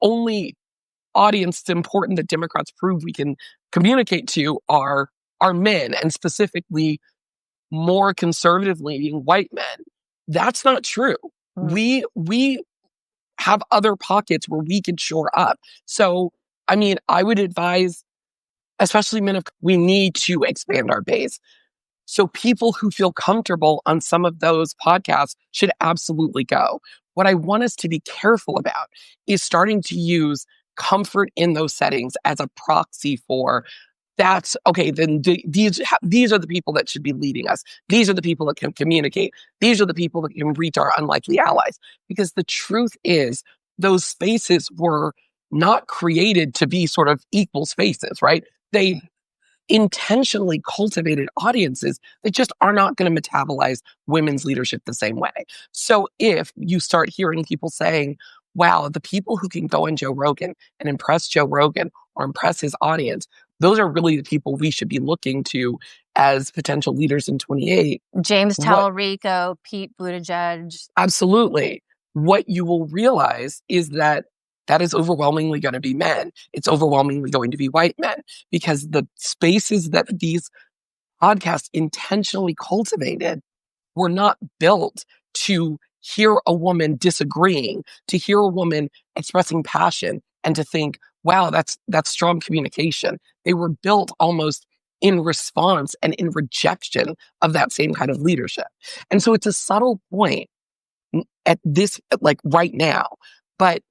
only audience it's important that Democrats prove we can communicate to are men, and specifically more conservative leaning white men. That's not true. We have other pockets where we can shore up. So, I mean, I would advise, especially men, we need to expand our base. So people who feel comfortable on some of those podcasts should absolutely go. What I want us to be careful about is starting to use comfort in those settings as a proxy for that's okay. Then these are the people that should be leading us. These are the people that can communicate. These are the people that can reach our unlikely allies. Because the truth is, those spaces were not created to be sort of equal spaces, right? They intentionally cultivated audiences that just are not going to metabolize women's leadership the same way. So if you start hearing people saying, wow, the people who can go on Joe Rogan and impress Joe Rogan or impress his audience, those are really the people we should be looking to as potential leaders in 28. James Tallarico, Pete Buttigieg. Absolutely. What you will realize is that is overwhelmingly going to be men. It's overwhelmingly going to be white men, because the spaces that these podcasts intentionally cultivated were not built to hear a woman disagreeing, to hear a woman expressing passion, and to think, wow, that's strong communication. They were built almost in response and in rejection of that same kind of leadership. And so it's a subtle point at this, like right now, but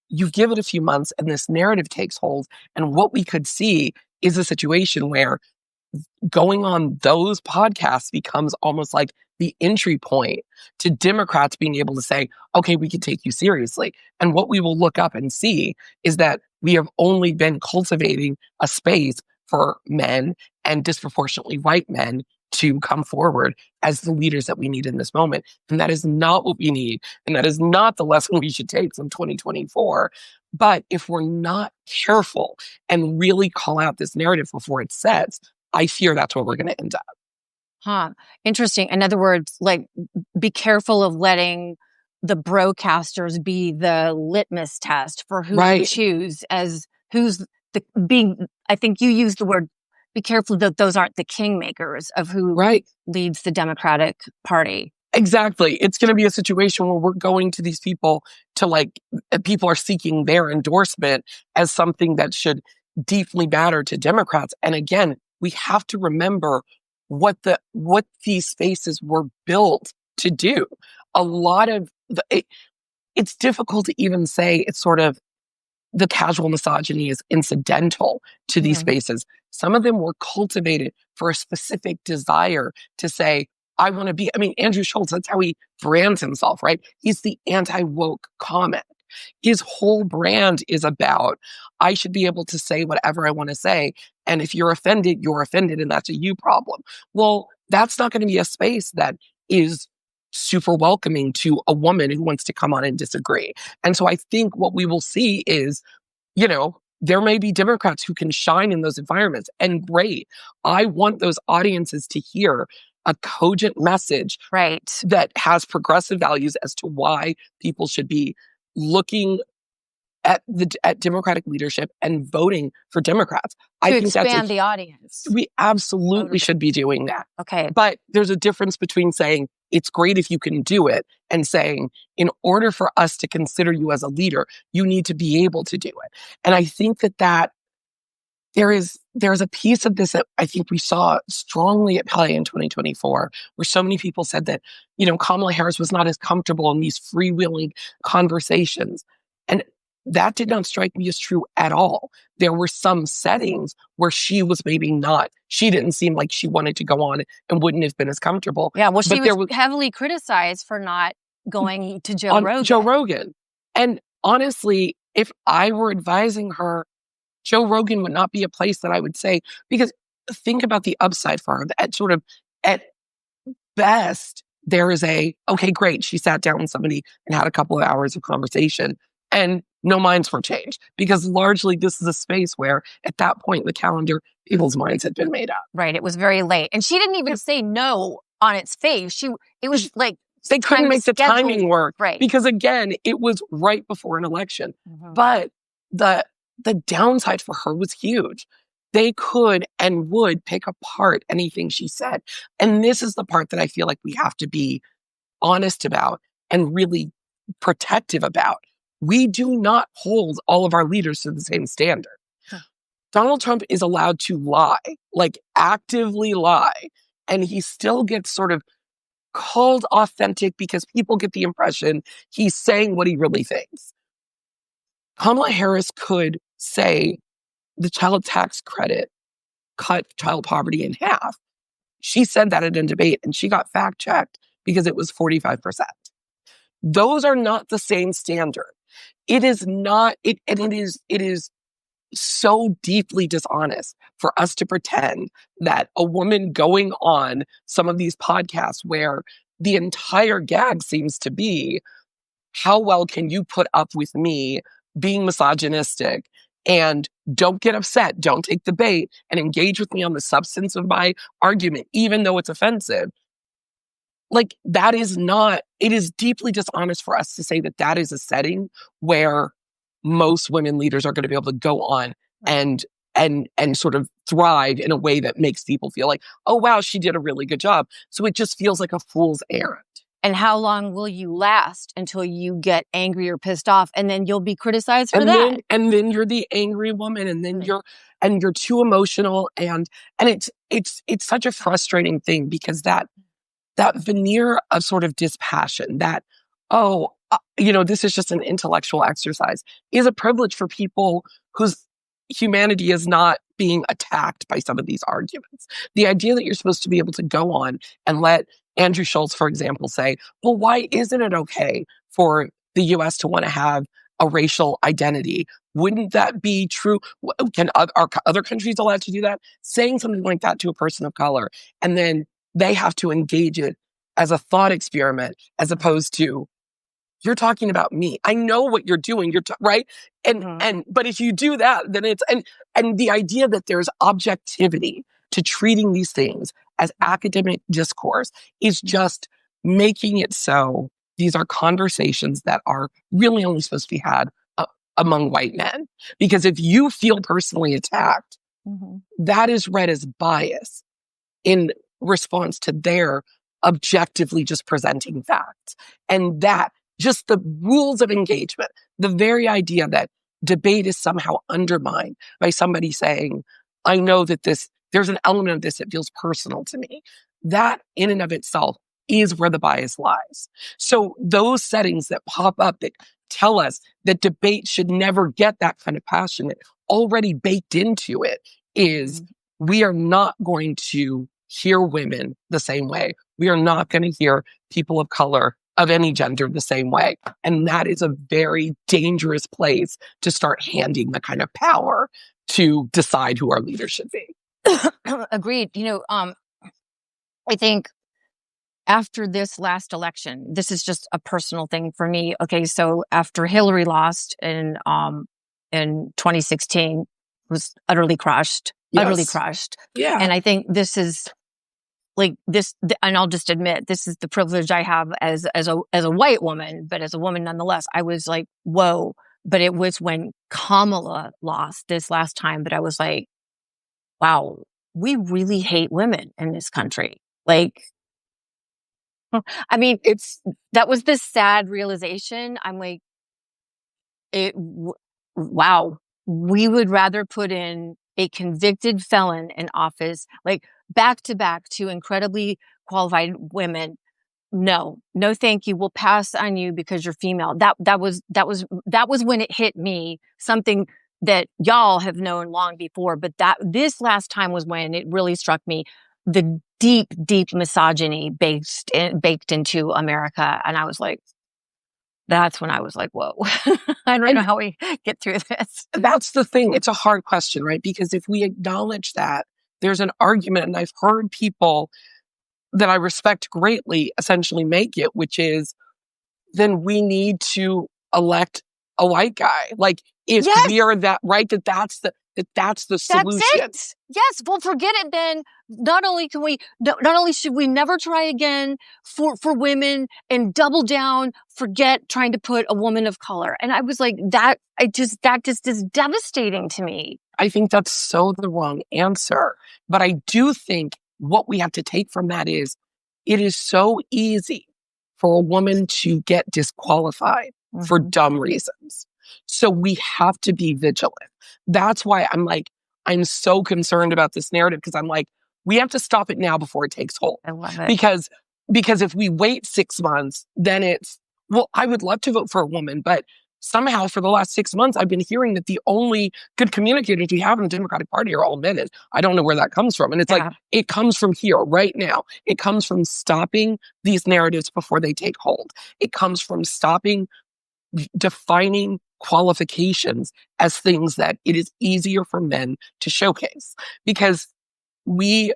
you give it a few months and this narrative takes hold. And what we could see is a situation where going on those podcasts becomes almost like the entry point to Democrats being able to say, okay, we can take you seriously. And what we will look up and see is that we have only been cultivating a space for men, and disproportionately white men, to come forward as the leaders that we need in this moment. And that is not what we need. And that is not the lesson we should take from 2024. But if we're not careful and really call out this narrative before it sets, I fear that's where we're going to end up. Interesting. In other words, like, be careful of letting the broadcasters be the litmus test for who to choose as who's being, I think you used the word, be careful that those aren't the kingmakers of who leads the Democratic Party. Exactly. It's going to be a situation where we're going to these people to people are seeking their endorsement as something that should deeply matter to Democrats. And again, we have to remember what these spaces were built to do. A lot of it's difficult to even say it's sort of the casual misogyny is incidental to these spaces. Some of them were cultivated for a specific desire to say, I want to be, Andrew Schultz, that's how he brands himself, right? He's the anti-woke comic. His whole brand is about, I should be able to say whatever I want to say. And if you're offended, and that's a you problem. Well, that's not going to be a space that is super welcoming to a woman who wants to come on and disagree. And so I think what we will see is, there may be Democrats who can shine in those environments, and great. I want those audiences to hear a cogent message that has progressive values as to why people should be looking at Democratic leadership and voting for Democrats. I think expand the audience. We absolutely should be doing that. Okay. But there's a difference between saying it's great if you can do it and saying, in order for us to consider you as a leader, you need to be able to do it. And I think that there's a piece of this that I think we saw strongly at play in 2024, where so many people said that, Kamala Harris was not as comfortable in these freewheeling conversations. And that did not strike me as true at all. There were some settings where she was maybe not. She didn't seem like she wanted to go on and wouldn't have been as comfortable. Yeah, well, she was heavily criticized for not going to Joe Rogan. And honestly, if I were advising her, Joe Rogan would not be a place that I would say, because think about the upside for her. At best, there is okay, great. She sat down with somebody and had a couple of hours of conversation, and no minds were changed, because largely this is a space where at that point in the calendar, people's minds had been made up. Right. It was very late. And she didn't even say no on its face. It was like, they couldn't make the timing work. Right. Because again, it was right before an election. Mm-hmm. But the downside for her was huge. They could and would pick apart anything she said. And this is the part that I feel like we have to be honest about and really protective about. We do not hold all of our leaders to the same standard. Donald Trump is allowed to lie, like actively lie, and he still gets sort of called authentic because people get the impression he's saying what he really thinks. Kamala Harris could say the child tax credit cut child poverty in half. She said that in a debate and she got fact checked because it was 45%. Those are not the same standard. It is not, it is so deeply dishonest for us to pretend that a woman going on some of these podcasts where the entire gag seems to be, how well can you put up with me being misogynistic, and don't get upset, don't take the bait, and engage with me on the substance of my argument, even though it's offensive. Like, that is not, it is deeply dishonest for us to say that that is a setting where most women leaders are going to be able to go on and sort of thrive in a way that makes people feel like, oh, wow, she did a really good job. So it just feels like a fool's errand. And how long will you last until you get angry or pissed off, and then you'll be criticized for that? And then you're the angry woman, and then you're too emotional, and it's such a frustrating thing because that veneer of sort of dispassion, that this is just an intellectual exercise, is a privilege for people whose humanity is not being attacked by some of these arguments. The idea that you're supposed to be able to go on and let Andrew Schultz, for example, say, well, why isn't it okay for the U.S. to want to have a racial identity? Wouldn't that be true? Are other countries allowed to do that? Saying something like that to a person of color, and then they have to engage it as a thought experiment, as opposed to, you're talking about me. I know what you're doing. Right. But if you do that, then and the idea that there's objectivity to treating these things as academic discourse is just making it so these are conversations that are really only supposed to be had among white men. Because if you feel personally attacked, that is read as bias in response to their objectively just presenting facts. And that, just the rules of engagement, the very idea that debate is somehow undermined by somebody saying, I know that there's an element of this that feels personal to me. That in and of itself is where the bias lies. So those settings that pop up that tell us that debate should never get that kind of passionate, already baked into it is, we are not going to hear women the same way. We are not going to hear people of color of any gender the same way. And that is a very dangerous place to start handing the kind of power to decide who our leaders should be. Agreed. I think after this last election, this is just a personal thing for me. Okay, so after Hillary lost in 2016, was utterly crushed. Yeah. And I think this is like this, and I'll just admit, this is the privilege I have as a white woman, but as a woman nonetheless, I was like, whoa. But it was when Kamala lost this last time that I was like, wow, we really hate women in this country. Like, I mean, that was this sad realization. I'm like, wow, we would rather put in a convicted felon in office, like back to back, to incredibly qualified women. No, thank you. We'll pass on you because you're female. That was when it hit me, something that y'all have known long before, but this last time was when it really struck me, the deep misogyny baked into America. And I was like, that's when I was like, whoa, I don't know how we get through this. That's the thing. It's a hard question, right? Because if we acknowledge that, there's an argument, and I've heard people that I respect greatly essentially make it, which is, then we need to elect a white guy. Like, if we are that, right, that that's the That's solution. it. Yes. Well, forget it then. Not only should we never try again for women and double down, forget trying to put a woman of color. And I was like, that just is devastating to me. I think that's so the wrong answer. But I do think what we have to take from that is it is so easy for a woman to get disqualified for dumb reasons. So we have to be vigilant. That's why I'm so concerned about this narrative, because I'm like, we have to stop it now before it takes hold. I love it. Because if we wait 6 months, then it's, well, I would love to vote for a woman, but somehow for the last 6 months, I've been hearing that the only good communicators we have in the Democratic Party are all men. I don't know where that comes from. And it's like, it comes from here right now. It comes from stopping these narratives before they take hold. It comes from stopping defining qualifications as things that it is easier for men to showcase. Because we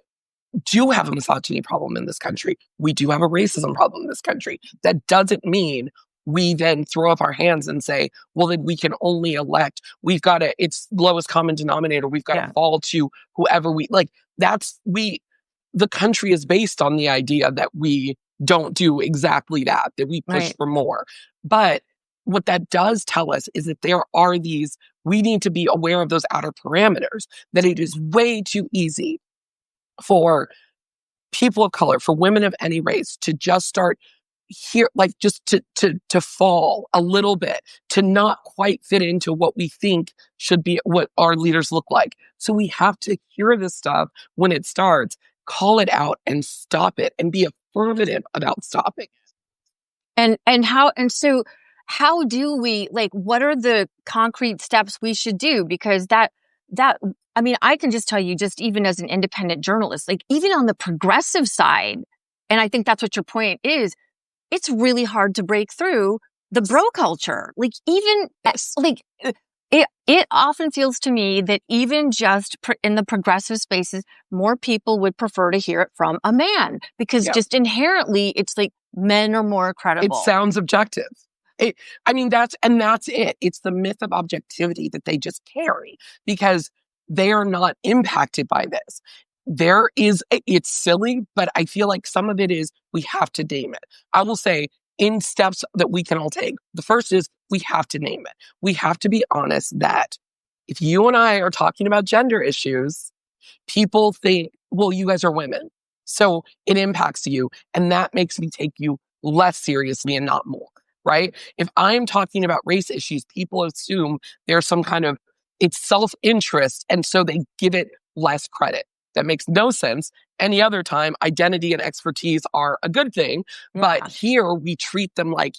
do have a misogyny problem in this country. We do have a racism problem in this country. That doesn't mean we then throw up our hands and say, well, then we can only elect. It's lowest common denominator. We've got to fall to whoever the country is based on the idea that we don't do exactly that we push for more. But what that does tell us is that we need to be aware of those outer parameters, that it is way too easy for people of color, for women of any race, to just start here, like just to fall a little bit, to not quite fit into what we think should be what our leaders look like. So we have to hear this stuff when it starts, call it out and stop it, and be affirmative about stopping it. So how do we, what are the concrete steps we should do? Because I mean, I can just tell you, just even as an independent journalist, even on the progressive side, and I think that's what your point is, it's really hard to break through the bro culture. It often feels to me that even just in the progressive spaces, more people would prefer to hear it from a man, because just inherently, it's like men are more credible. It sounds objective. That's it. It's the myth of objectivity that they just carry, because they are not impacted by this. It's silly, but I feel like some of it is, we have to name it. I will say, in steps that we can all take, the first is we have to name it. We have to be honest that if you and I are talking about gender issues, people think, well, you guys are women, so it impacts you, and that makes me take you less seriously and not more. Right? If I'm talking about race issues, people assume there's some kind of, it's self-interest, and so they give it less credit. That makes no sense. Any other time, identity and expertise are a good thing, but here we treat them like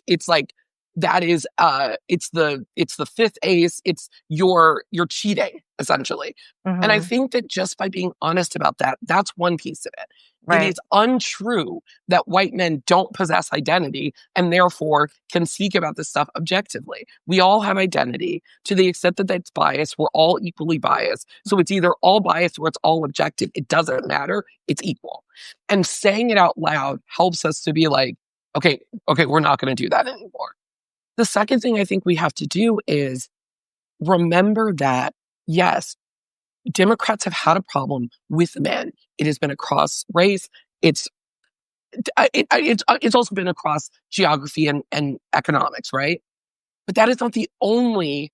that is it's the fifth ace. It's you're cheating, essentially. And I think that just by being honest about that, that's one piece of it. It is untrue that white men don't possess identity and therefore can speak about this stuff objectively. We all have identity. To the extent that that's biased, we're all equally biased. So it's either all biased or it's all objective. It doesn't matter. It's equal. And saying it out loud helps us to be like, okay, we're not going to do that anymore. The second thing I think we have to do is remember that, yes, Democrats have had a problem with men. It has been across race. It's also been across geography and economics, right? But that is not the only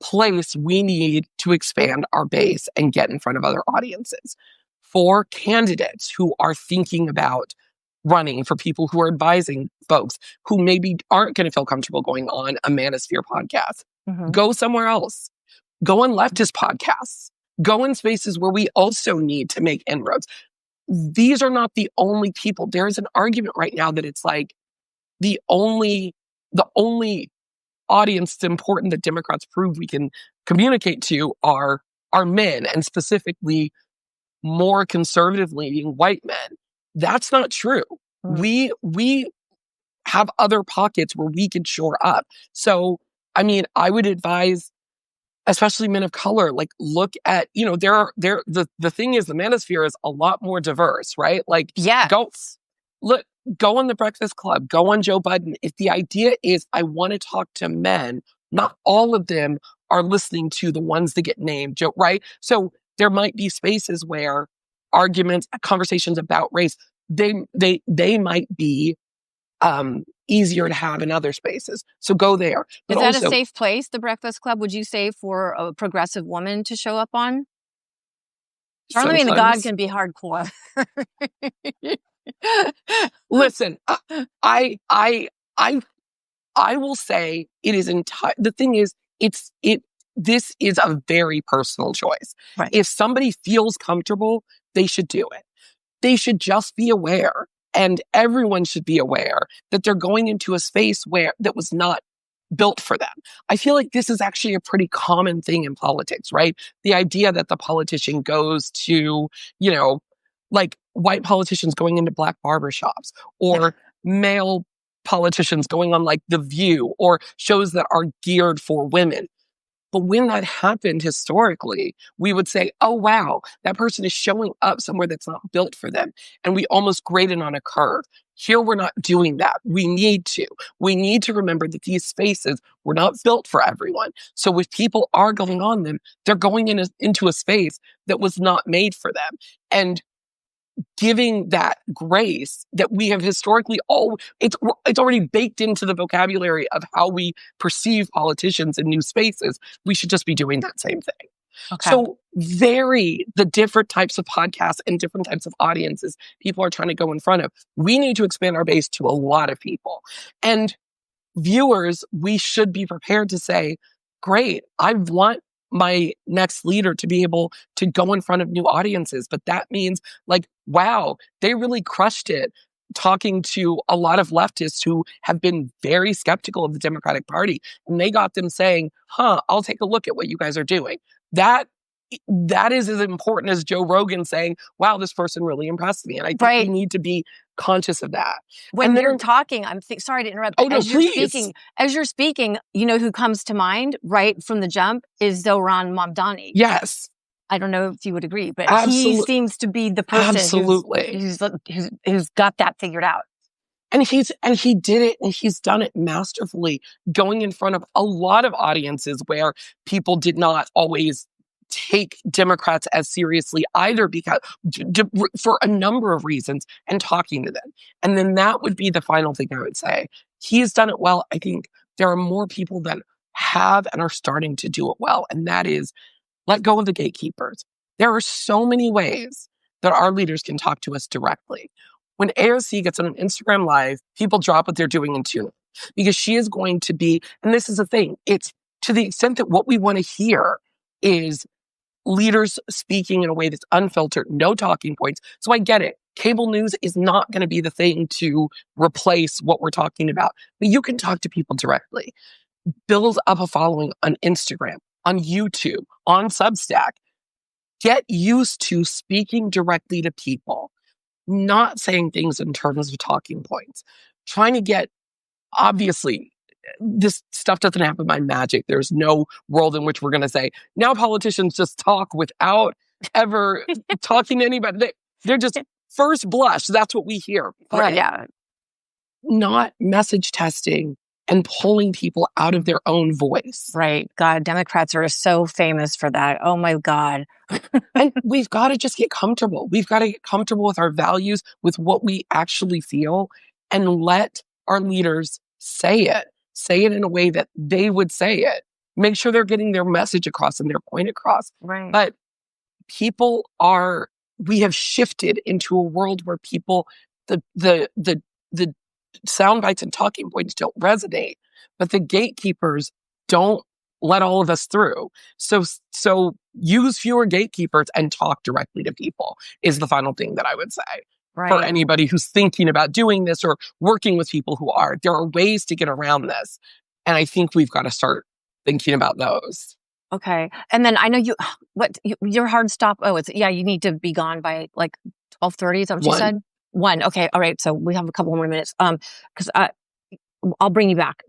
place we need to expand our base and get in front of other audiences. For candidates who are thinking about running, for people who are advising folks who maybe aren't going to feel comfortable going on a Manosphere podcast, go somewhere else. Go on leftist podcasts. Go in spaces where we also need to make inroads. These are not the only people. There is an argument right now that it's like the only audience that's important that Democrats prove we can communicate to are men, and specifically more conservative leaning white men. That's not true. We have other pockets where we can shore up. So, I would advise, especially men of color, look at, the thing is, the manosphere is a lot more diverse, right? Go on the Breakfast Club, go on Joe Budden. If the idea is, I want to talk to men, not all of them are listening to the ones that get named, right? So there might be spaces where arguments, conversations about race, they might be easier to have in other spaces. So go there. But is that also a safe place, the Breakfast Club, would you say, for a progressive woman to show up on? Charlamagne the God can be hardcore. Listen, I will say it is the thing is, this is a very personal choice. Right. If somebody feels comfortable, they should do it. They should just be aware, and everyone should be aware that they're going into a space that was not built for them. I feel like this is actually a pretty common thing in politics, right? The idea that the politician goes to, like white politicians going into black barbershops, or male politicians going on like The View, or shows that are geared for women. But when that happened historically, we would say, oh, wow, that person is showing up somewhere that's not built for them. And we almost graded on a curve. Here, we're not doing that. We need to. We need to remember that these spaces were not built for everyone. So if people are going on them, they're going into a space that was not made for them. And giving that grace that we have historically it's already baked into the vocabulary of how we perceive politicians in new spaces. We should just be doing that same thing. Okay. So vary the different types of podcasts and different types of audiences people are trying to go in front of. We need to expand our base to a lot of people. And viewers, we should be prepared to say, great, I want my next leader to be able to go in front of new audiences. But that means like, wow, they really crushed it talking to a lot of leftists who have been very skeptical of the Democratic Party. And they got them saying, I'll take a look at what you guys are doing. That is as important as Joe Rogan saying, wow, this person really impressed me. And I think we need to be conscious of that. When you're talking, sorry to interrupt. Oh, no, please. As you're speaking, who comes to mind right from the jump is Zohran Mamdani. Yes. I don't know if you would agree, but he seems to be the person who's got that figured out. And he did it, and he's done it masterfully, going in front of a lot of audiences where people did not always take Democrats as seriously either, because for a number of reasons, and talking to them. And then that would be the final thing I would say. He's done it well. I think there are more people that have and are starting to do it well. And that is, let go of the gatekeepers. There are so many ways that our leaders can talk to us directly. When AOC gets on an Instagram Live, people drop what they're doing and tune in, because she is going to be, and this is the thing, it's to the extent that what we want to hear is leaders speaking in a way that's unfiltered, no talking points. So I get it. Cable news is not going to be the thing to replace what we're talking about, but you can talk to people directly. Build up a following on Instagram, on YouTube, on Substack. Get used to speaking directly to people, not saying things in terms of talking points. Trying to get, obviously, this stuff doesn't happen by magic. There's no world in which we're going to say, now politicians just talk without ever talking to anybody. They're just first blush. That's what we hear. Right? Yeah. Not message testing and pulling people out of their own voice. Right. God, Democrats are so famous for that. Oh my God. And we've got to just get comfortable. We've got to get comfortable with our values, with what we actually feel, and let our leaders say it. Say it in a way that they would say it. Make sure they're getting their message across and their point across. Right. But we have shifted into a world where people, the sound bites and talking points don't resonate, but the gatekeepers don't let all of us through. So use fewer gatekeepers and talk directly to people is the final thing that I would say. Right. For anybody who's thinking about doing this or working with people who are. There are ways to get around this. And I think we've got to start thinking about those. Okay. And then I know your hard stop. Oh, you need to be gone by like 12:30. Is that what you said? 1. Okay. All right. So we have a couple more minutes. Because I'll bring you back.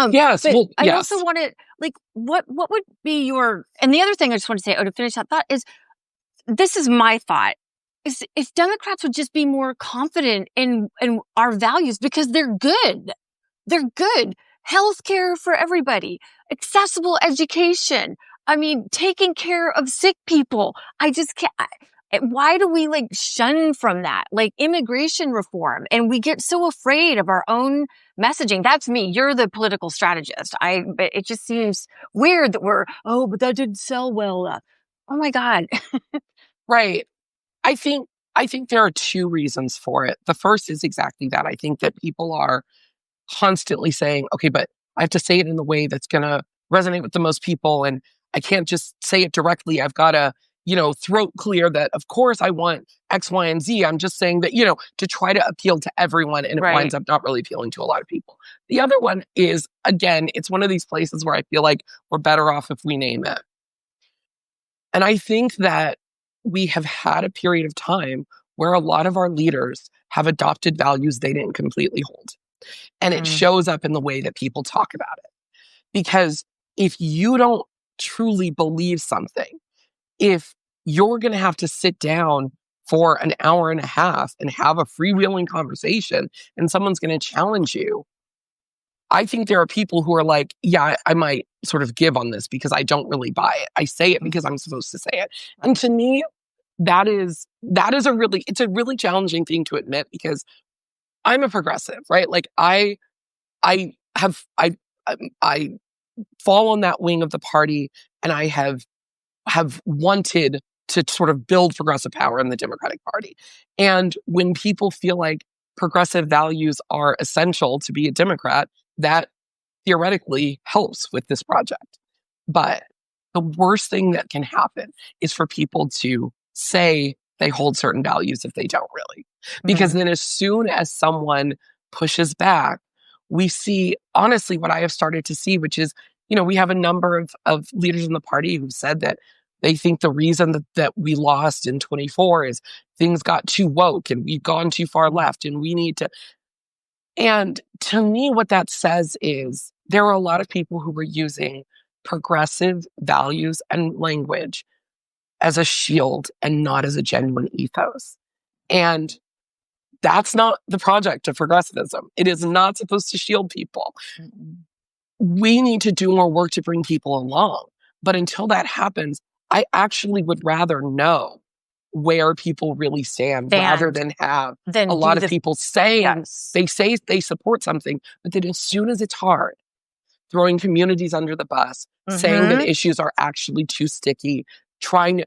Yes. But I also wanted, like, what would be your, and the other thing I just want to say, to finish that thought is, this is my thought. Is if Democrats would just be more confident in our values, because they're good. They're good. Healthcare for everybody. accessible education. I mean, taking care of sick people. I just can't. Why do we like shun from that? Like immigration reform, and we get so afraid of our own messaging. That's me. You're the political strategist. But it just seems weird that but that didn't sell well. Oh my God. Right. I think there are two reasons for it. The first is exactly that. I think that people are constantly saying, okay, but I have to say it in the way that's going to resonate with the most people. And I can't just say it directly. I've got to, throat clear that, of course, I want X, Y, and Z. I'm just saying that, to try to appeal to everyone. And it winds up not really appealing to a lot of people. The other one is, again, it's one of these places where I feel like we're better off if we name it. And I think that we have had a period of time where a lot of our leaders have adopted values they didn't completely hold. And it shows up in the way that people talk about it. Because if you don't truly believe something, if you're going to have to sit down for an hour and a half and have a freewheeling conversation and someone's going to challenge you, I think there are people who are like, yeah, I might sort of give on this because I don't really buy it. I say it because I'm supposed to say it. And to me, it's a really challenging thing to admit because I'm a progressive, right? Like I fall on that wing of the party, and I have wanted to sort of build progressive power in the Democratic Party. And when people feel like progressive values are essential to be a Democrat, that theoretically helps with this project. But the worst thing that can happen is for people to say they hold certain values if they don't really. Because then as soon as someone pushes back, we see, honestly, what I have started to see, which is, we have a number of leaders in the party who said that they think the reason that we lost in 24 is things got too woke and we've gone too far left and we need to. And to me, what that says is there are a lot of people who were using progressive values and language as a shield and not as a genuine ethos. And that's not the project of progressivism. It is not supposed to shield people. We need to do more work to bring people along. But until that happens, I actually would rather know where people really stand rather than have a lot of people saying they support something, but then as soon as it's hard, throwing communities under the bus, saying that issues are actually too sticky, trying to,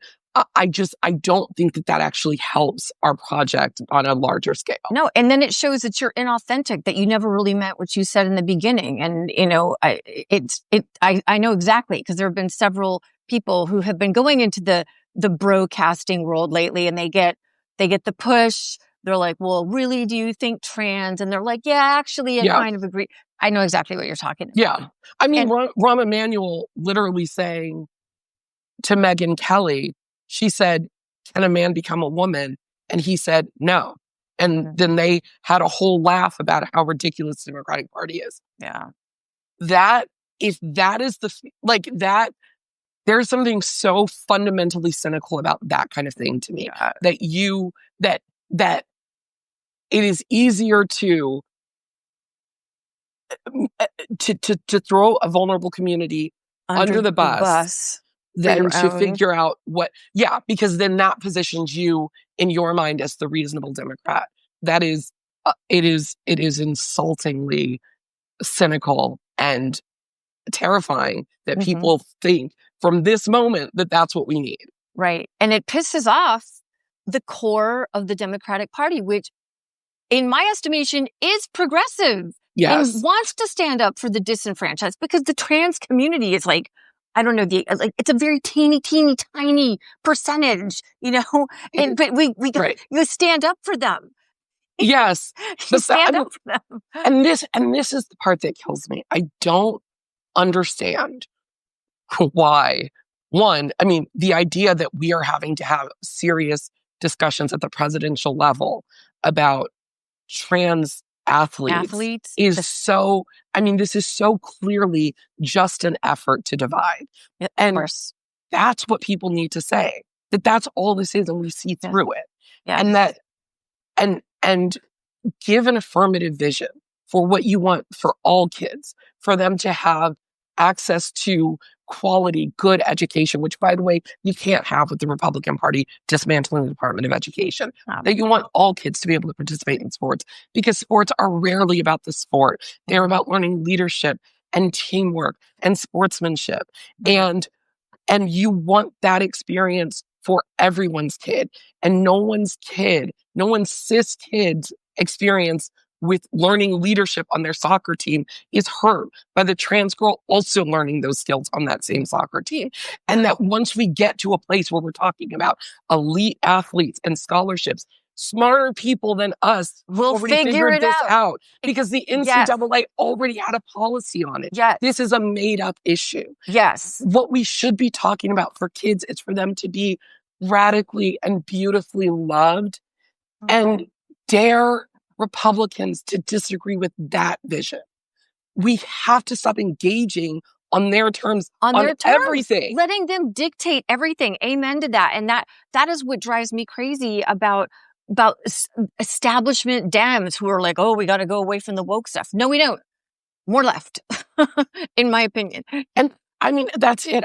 I don't think that actually helps our project on a larger scale. No, and then it shows that you're inauthentic, that you never really meant what you said in the beginning. And, I know exactly, because there have been several people who have been going into the broadcasting world lately, and they get the push. They're like, well, really, do you think trans? And they're like, yeah, actually, I kind of agree. I know exactly what you're talking about. Yeah. I mean, Rahm Emanuel literally saying to Megyn Kelly, she said, can a man become a woman? And he said, no. And then they had a whole laugh about how ridiculous the Democratic Party is. Yeah. If that is there's something so fundamentally cynical about that kind of thing to me, that it is easier to throw a vulnerable community under the bus than to figure out because then that positions you in your mind as the reasonable Democrat. That is, it is insultingly cynical and terrifying that people think from this moment that that's what we need. Right. And it pisses off the core of the Democratic Party, which in my estimation is progressive. Yes. And wants to stand up for the disenfranchised, because the trans community is like, I don't know, it's a very teeny, tiny percentage, but you stand up for them. Yes. You stand up for them. And this is the part that kills me. I don't understand why. One, I mean, the idea that we are having to have serious discussions at the presidential level about trans athletes is so, this is so clearly just an effort to divide. Of and course. That's what people need to say, that that's all this is, and we see through it. Yes. And that, and give an affirmative vision for what you want for all kids, for them to have access to quality, good education, which, by the way, you can't have with the Republican Party dismantling the Department of Education. That you want all kids to be able to participate in sports, because sports are rarely about the sport. They're about learning leadership and teamwork and sportsmanship. And you want that experience for everyone's kid. And no one's cis kid's experience with learning leadership on their soccer team is hurt by the trans girl also learning those skills on that same soccer team. And that once we get to a place where we're talking about elite athletes and scholarships, smarter people than us will already figured this out, because the NCAA already had a policy on it. Yes. This is a made up issue. Yes. What we should be talking about for kids is for them to be radically and beautifully loved, and dare Republicans to disagree with that vision. We have to stop engaging on their terms, on everything. Letting them dictate everything. Amen to that. And that is what drives me crazy about establishment Dems who are like, oh, we got to go away from the woke stuff. No, we don't. More left, in my opinion. And I mean, that's it.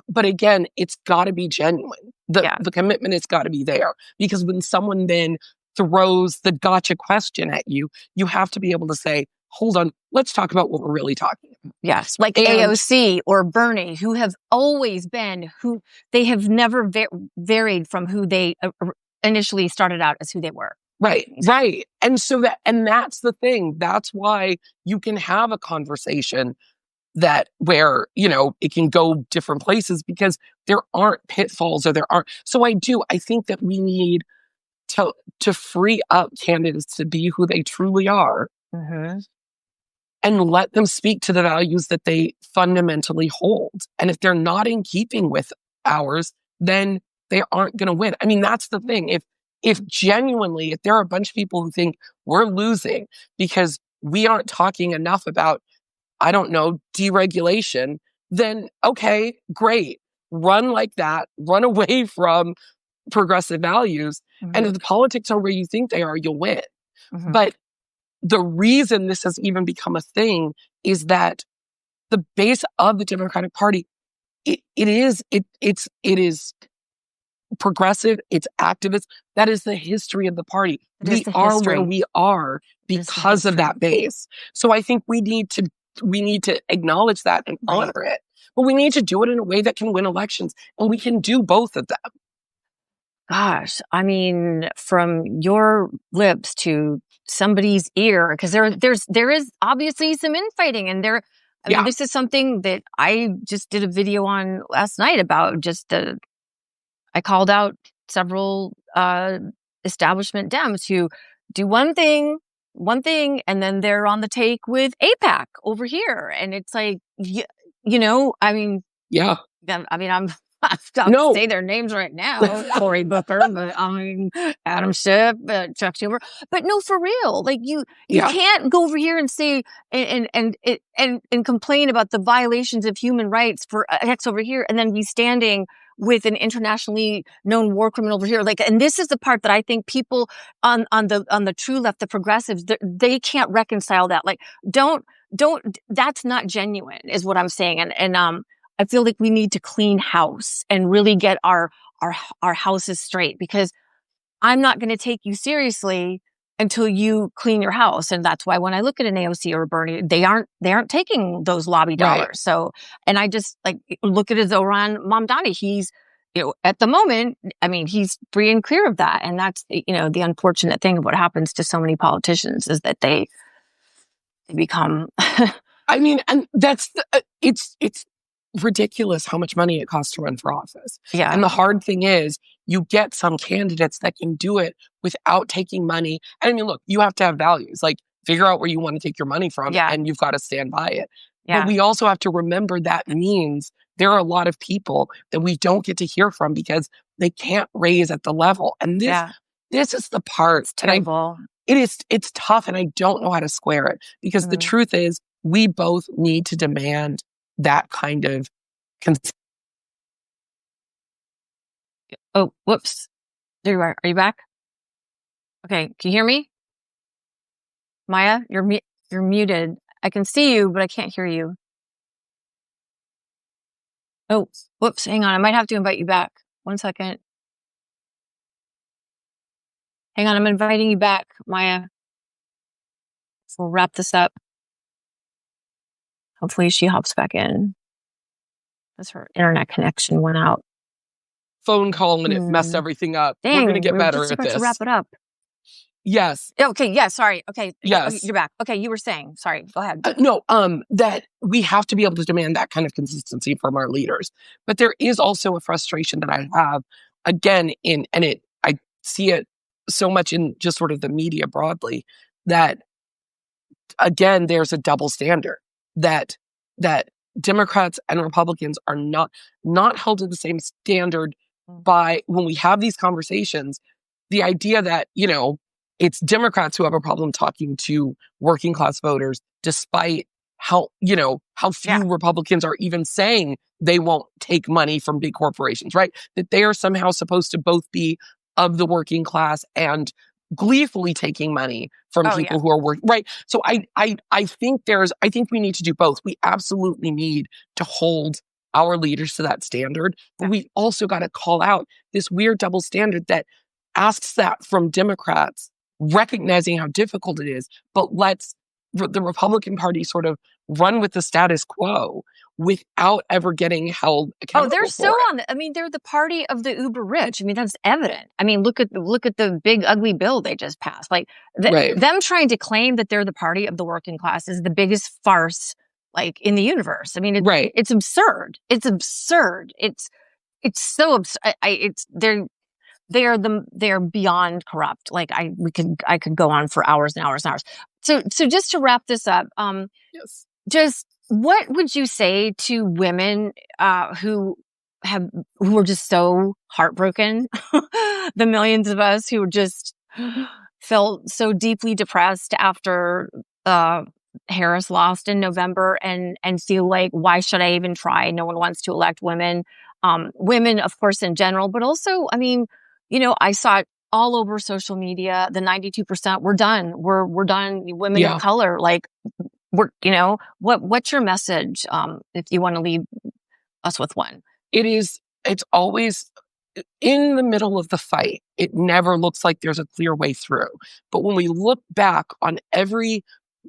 But again, it's got to be genuine. The commitment has got to be there, because when someone then throws the gotcha question at you, you have to be able to say, hold on, let's talk about what we're really talking about. Yes. Like AOC or Bernie, who have always been who they have never varied from who they initially started out as who they were. Right. Right. And that's the thing. That's why you can have a conversation where, it can go different places, because there aren't pitfalls, or there aren't. So I think that we need to free up candidates to be who they truly are, and let them speak to the values that they fundamentally hold. And if they're not in keeping with ours, then they aren't going to win. I mean, that's the thing. If genuinely, if there are a bunch of people who think we're losing because we aren't talking enough about, I don't know, deregulation, then okay, great. Run like that. Run away from progressive values. And if the politics are where you think they are, you'll win. But the reason this has even become a thing is that the base of the Democratic Party, it is progressive, it's activist. That is the history of the party. We are where we are because of that base. So I think we need to acknowledge that and honor it. But we need to do it in a way that can win elections. And we can do both of them. Gosh, I mean, from your lips to somebody's ear, because there is obviously some infighting, and I mean, this is something that I just did a video on last night about. I called out several establishment Dems who do one thing, and then they're on the take with AIPAC over here, and it's like, I mean, I'll say their names right now. Cory Booker, but I mean, Adam Schiff, Chuck Schumer. But no, for real. Like you can't go over here and say, and complain about the violations of human rights for X over here, and then be standing with an internationally known war criminal over here. Like, and this is the part that I think people on the true left, the progressives, they can't reconcile that. Like, don't, that's not genuine is what I'm saying. And I feel like we need to clean house and really get our houses straight, because I'm not going to take you seriously until you clean your house. And that's why when I look at an AOC or a Bernie, they aren't taking those lobby dollars. Right. So, and I just look at Zohran Mamdani. He's, at the moment, I mean, he's free and clear of that. And that's, the unfortunate thing of what happens to so many politicians is that they become, I mean, and that's, it's ridiculous how much money it costs to run for office. Yeah. And the hard thing is you get some candidates that can do it without taking money. And I mean, look, you have to have values, like figure out where you want to take your money from, and you've got to stand by it. Yeah. But we also have to remember that means there are a lot of people that we don't get to hear from because they can't raise at the level. And this is the part. It's terrible. It's tough, and I don't know how to square it, because the truth is we both need to demand that kind of Oh, whoops. There you are. Are you back? Okay. Can you hear me? Maya, you're muted. I can see you, but I can't hear you. Oh, whoops. Hang on. I might have to invite you back. 1 second. Hang on. I'm inviting you back, Maya. So we'll wrap this up. Hopefully she hops back in. Because her internet connection went out. Phone call and it messed everything up. Dang, we're going to get better just at about this. To wrap it up. Yes. Okay. Yeah. Sorry. Okay. Yes. You're back. Okay. You were saying. Sorry. Go ahead. No. That we have to be able to demand that kind of consistency from our leaders. But there is also a frustration that I have again I see it so much in just sort of the media broadly that again there's a double standard that Democrats and Republicans are not held to the same standard by when we have these conversations. The idea that, it's Democrats who have a problem talking to working class voters, despite how few Republicans are even saying they won't take money from big corporations, right? That they are somehow supposed to both be of the working class and gleefully taking money from people who are working, right? So I think we need to do both. We absolutely need to hold our leaders to that standard, but we also got to call out this weird double standard that asks that from Democrats, recognizing how difficult it is, but lets the Republican Party sort of run with the status quo without ever getting held accountable. They're so on. They're the party of the uber rich. That's evident. Look at the big ugly bill they just passed. Like them trying to claim that they're the party of the working class is the biggest farce like in the universe. It's absurd. It's absurd. It's so absurd. They are beyond corrupt. Like I could go on for hours and hours and hours. So just to wrap this up, yes. Just what would you say to women who are just so heartbroken? The millions of us who just felt so deeply depressed after Harris lost in November and feel like, why should I even try? No one wants to elect women. Women, of course, in general, but also, I saw it all over social media. The 92%, we're done. We're done. Women of color, like what's your message? If you want to leave us with one, it's always in the middle of the fight. It never looks like there's a clear way through. But when we look back on every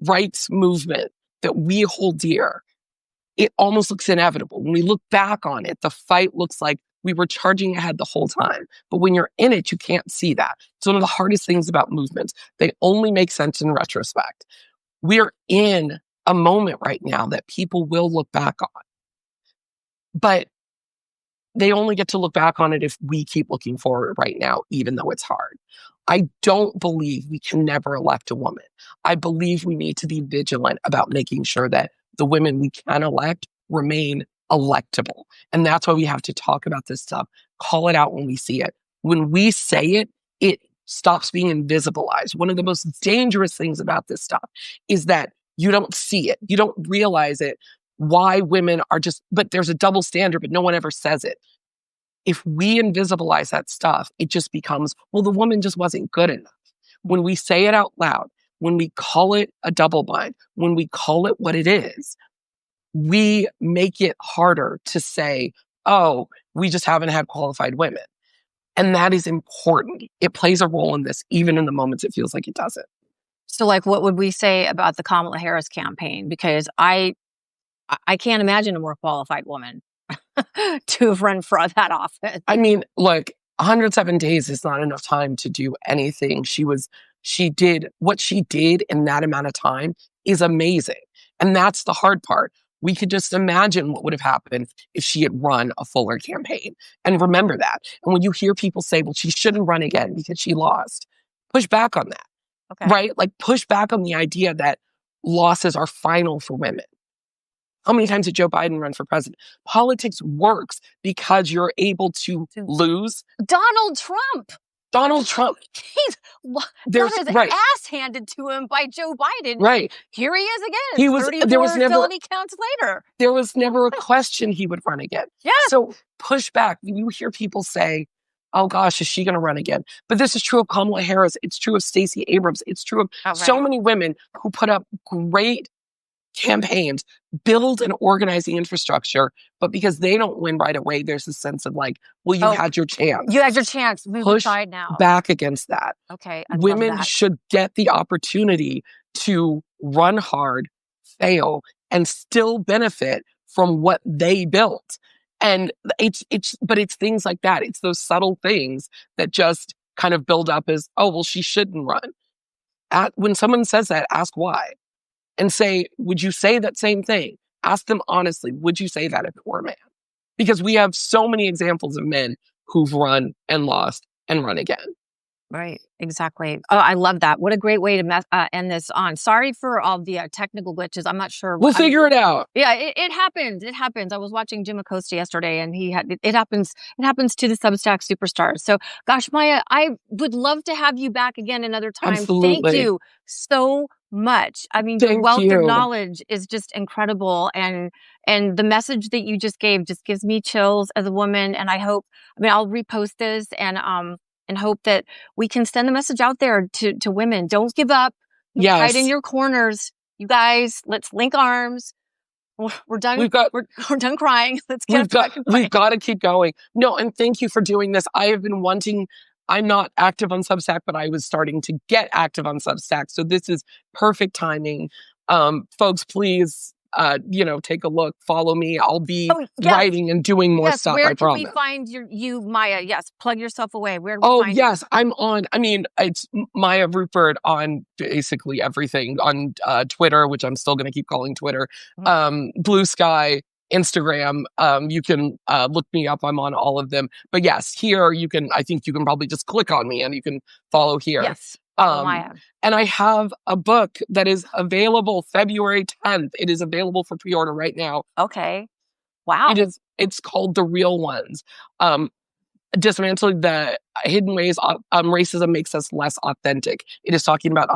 rights movement that we hold dear, it almost looks inevitable. When we look back on it, the fight looks like we were charging ahead the whole time. But when you're in it, you can't see that. It's one of the hardest things about movements. They only make sense in retrospect. We're in a moment right now that people will look back on. But they only get to look back on it if we keep looking forward right now, even though it's hard. I don't believe we can never elect a woman. I believe we need to be vigilant about making sure that the women we can elect remain electable. And that's why we have to talk about this stuff, call it out when we see it. When we say it, it stops being invisibilized. One of the most dangerous things about this stuff is that you don't see it. You don't realize it. Why women are but there's a double standard, but no one ever says it. If we invisibilize that stuff, it just becomes, well, the woman just wasn't good enough. When we say it out loud, when we call it a double bind, when we call it what it is, we make it harder to say, oh, we just haven't had qualified women. And that is important. It plays a role in this, even in the moments it feels like it doesn't. So like, what would we say about the Kamala Harris campaign? Because I can't imagine a more qualified woman to have run for that office. Look, 107 days is not enough time to do anything. She did what she did in that amount of time is amazing. And that's the hard part. We could just imagine what would have happened if she had run a fuller campaign. And remember that. And when you hear people say, well, she shouldn't run again because she lost, push back on that. Okay. Right? Like push back on the idea that losses are final for women. How many times did Joe Biden run for president? Politics works because you're able to lose. Donald Trump. He's got his ass handed to him by Joe Biden. Right. Here he is again. 34 felony counts later. There was never a question he would run again. Yeah. So push back. You hear people say, oh gosh, is she going to run again? But this is true of Kamala Harris. It's true of Stacey Abrams. It's true of so many women who put up great campaigns, build an organizing infrastructure, but because they don't win right away, there's a sense of like, well, you had your chance. You had your chance. Move Push aside now. back against that. Okay, Women should get the opportunity to run hard, fail, and still benefit from what they built. And but it's things like that. It's those subtle things that just kind of build up as, oh, well, she shouldn't run. When someone says that, ask why. And say, would you say that same thing? Ask them honestly, would you say that if it were a man? Because we have so many examples of men who've run and lost and run again. Right, exactly. Oh, I love that. What a great way to end this on. Sorry for all the technical glitches. I'm not sure. We'll figure it out. Yeah, it happens. It happens. I was watching Jim Acosta yesterday, and it happens. It happens to the Substack superstars. So, gosh, Maya, I would love to have you back again another time. Absolutely. Thank you so much. I mean, the wealth of knowledge is just incredible, and the message that you just gave just gives me chills as a woman. And I'll repost this and hope that we can send the message out there to women. Don't give up. Yes. Hide in your corners. You guys, let's link arms. We're done. We're done crying. Let's get back and We've got to keep going. No, and thank you for doing this. I have been I'm not active on Substack, but I was starting to get active on Substack. So this is perfect timing. Folks, please, take a look, follow me. I'll be writing and doing more stuff. Where I promise. Can we find you, Maya? Yes, plug yourself away. Where do we find you? I'm on. I mean, it's Maya Rupert on basically everything on Twitter, which I'm still going to keep calling Twitter. Blue Sky, Instagram. You can look me up. I'm on all of them. But yes, here I think you can probably just click on me and you can follow here. Yes. And I have a book that is available February 10th. It is available for pre-order right now. Okay. Wow. It's called The Real Ones. Dismantling the hidden ways racism makes us less authentic. It is talking about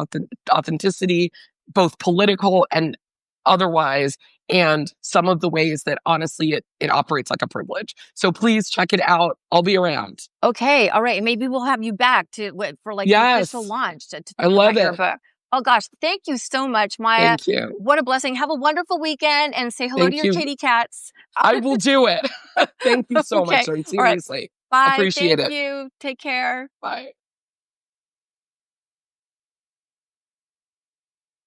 authenticity, both political and otherwise, and some of the ways that honestly it operates like a privilege. So please check it out. I'll be around. Okay. All right. Maybe we'll have you back for the official launch to I love it. Your book. Oh gosh. Thank you so much, Maya. Thank you. What a blessing. Have a wonderful weekend and say hello to your kitty cats. I will do it. Thank you so much. Seriously. Right. Bye. Appreciate it. Thank you. Take care. Bye.